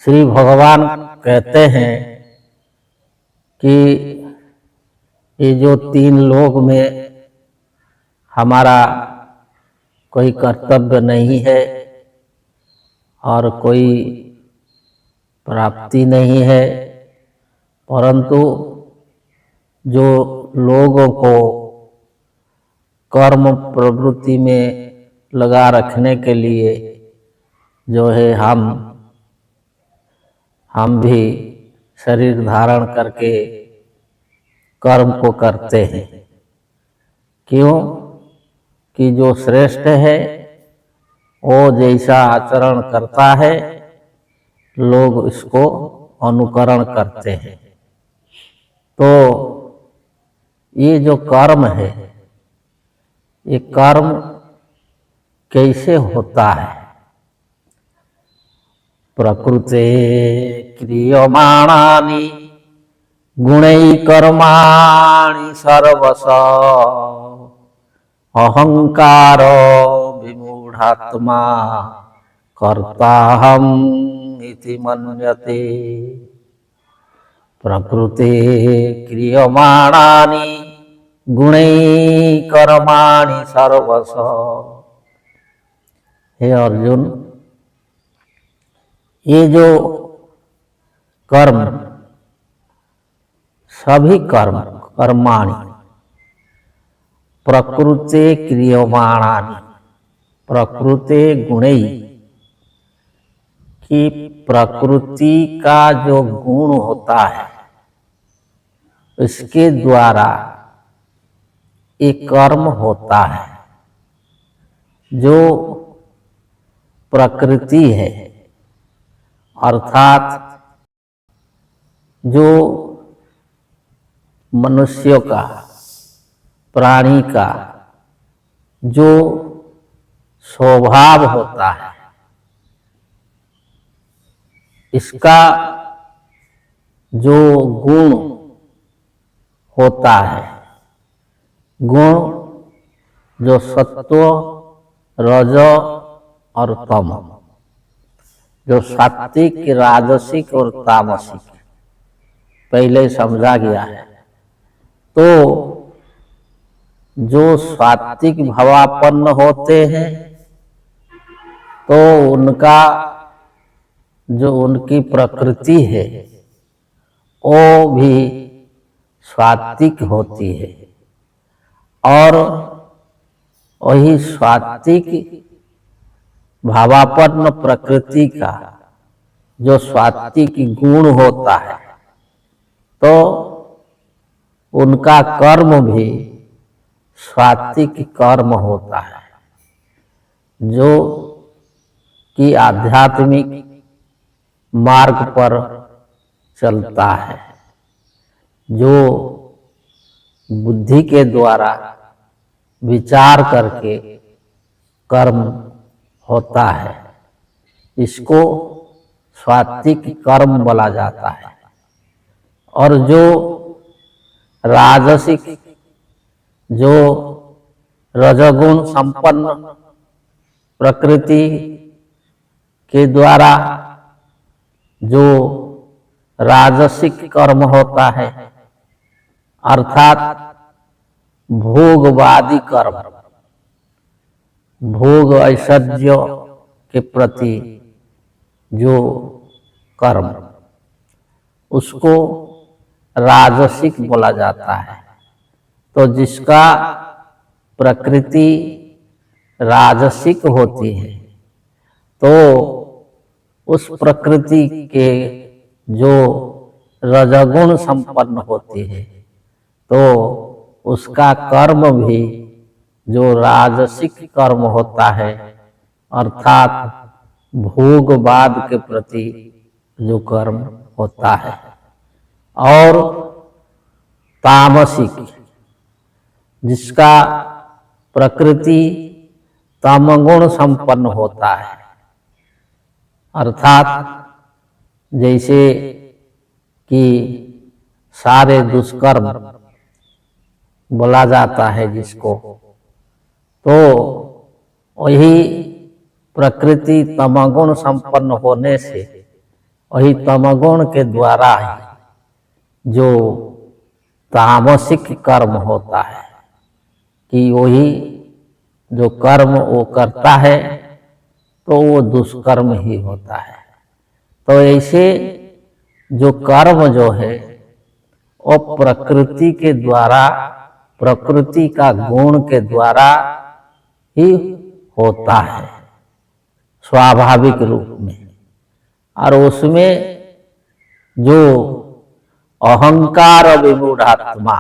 श्री भगवान कहते हैं कि ये जो तीन लोक में हमारा कोई कर्तव्य नहीं है और कोई प्राप्ति नहीं है, परंतु जो लोगों को कर्म प्रवृत्ति में लगा रखने के लिए जो है हम भी शरीर धारण करके कर्म को करते हैं। क्यों कि जो श्रेष्ठ है वो जैसा आचरण करता है लोग इसको अनुकरण करते हैं। तो ये जो कर्म है, ये कर्म कैसे होता है? प्रकृते क्रियमाणानि गुणै कर्माणि सर्वश अहंकार विमूढ़ात्मा कर्ताहम् इति मन्यते। प्रकृते क्रियमाणानि गुणै कर्माणि सर्वश। हे अर्जुन, ये जो कर्म, सभी कर्माणि प्रकृते क्रियमाणानि, प्रकृते गुणै, कि प्रकृति का जो गुण होता है इसके द्वारा एक कर्म होता है। जो प्रकृति है अर्थात जो मनुष्यों का, प्राणी का जो स्वभाव होता है, इसका जो गुण होता है, गुण जो सत्व, रज और तम, जो सात्विक, राजसिक और तामसिक पहले समझा गया है। तो जो सात्विक भावापन्न होते हैं तो उनका जो उनकी प्रकृति है वो भी सात्विक होती है, और वही सात्विक भावापन्न प्रकृति का जो सात्विक गुण होता है तो उनका कर्म भी सात्विक कर्म होता है, जो कि आध्यात्मिक मार्ग पर चलता है, जो बुद्धि के द्वारा विचार करके कर्म होता है। इसको सात्विक कर्म बोला जाता है। और जो राजसिक, जो रजोगुण संपन्न प्रकृति के द्वारा जो राजसिक कर्म होता है अर्थात भोगवादी कर्म, भोग ऐश्वर्य के प्रति जो कर्म, उसको राजसिक बोला जाता है। तो जिसका प्रकृति राजसिक होती है तो उस प्रकृति के जो रजगुण संपन्न होती है, तो उसका कर्म भी जो राजसिक कर्म होता है, अर्थात भोगवाद के प्रति जो कर्म होता है, और तामसिक जिसका प्रकृति तमगुण संपन्न होता है, अर्थात जैसे कि सारे दुष्कर्म बोला जाता है जिसको, तो वही प्रकृति तमगुण संपन्न होने से वही तमगुण के द्वारा ही जो तामसिक कर्म होता है कि वही जो कर्म वो करता है तो वो दुष्कर्म ही होता है। तो ऐसे जो कर्म जो है वो प्रकृति के द्वारा, प्रकृति का गुण के द्वारा ही होता है स्वाभाविक रूप में। और उसमें जो अहंकार विमूढ़ात्मा,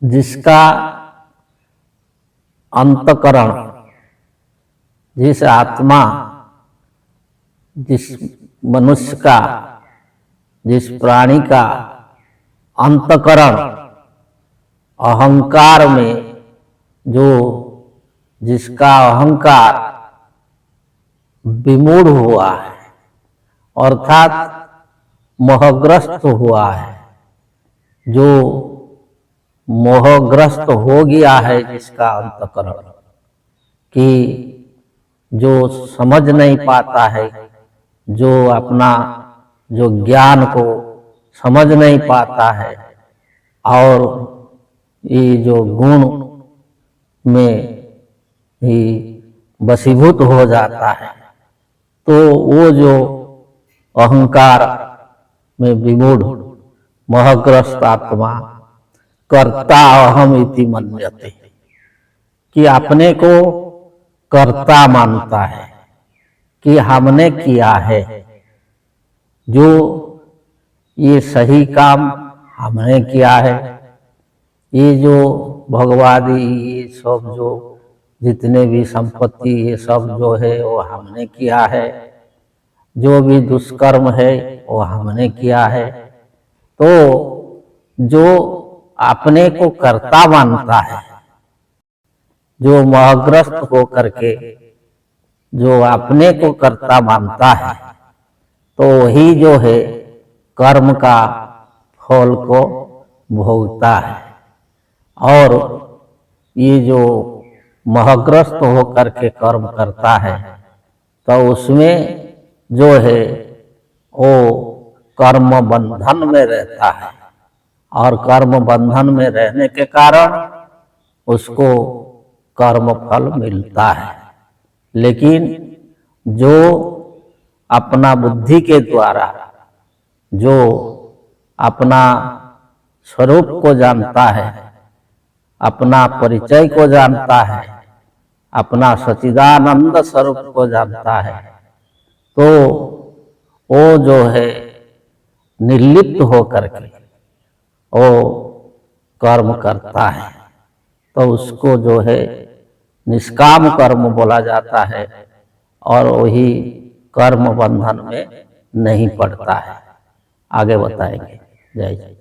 जिसका अंतकरण, जिस आत्मा, जिस मनुष्य का, जिस प्राणी का अंतकरण अहंकार में, जो जिसका अहंकार विमूढ़ हुआ है, अर्थात मोहग्रस्त हुआ है, जो मोहग्रस्त हो गया है जिसका अंतकरण, कि जो समझ नहीं पाता है, जो अपना जो ज्ञान को समझ नहीं पाता है और ये जो गुण में ही वशीभूत हो जाता है, तो वो जो अहंकार में विमूढ़ मोहग्रस्त आत्मा कर्ता अहम इति मन्यते, कि अपने को कर्ता मानता है कि हमने किया है, जो ये सही काम हमने किया है, ये जो भोगवादी ये सब जो जितने भी संपत्ति ये सब जो है वो हमने किया है, जो भी दुष्कर्म है वो हमने किया है। तो जो अपने को कर्ता मानता है, जो मोहग्रस्त हो करके जो अपने को कर्ता मानता है, तो वही जो है कर्म का फल को भोगता है। और ये जो मोहग्रस्त होकर के कर्म करता है, तो उसमें जो है वो कर्म बंधन में रहता है, और कर्म बंधन में रहने के कारण उसको कर्म फल मिलता है। लेकिन जो अपना बुद्धि के द्वारा जो अपना स्वरूप को जानता है, अपना परिचय को जानता है, अपना सच्चिदानंद स्वरूप को जानता है, तो वो जो है निर्लिप्त होकर के वो कर्म करता है, तो उसको जो है निष्काम कर्म बोला जाता है, और वही कर्म बंधन में नहीं पड़ता है। आगे बताएंगे। जय जय।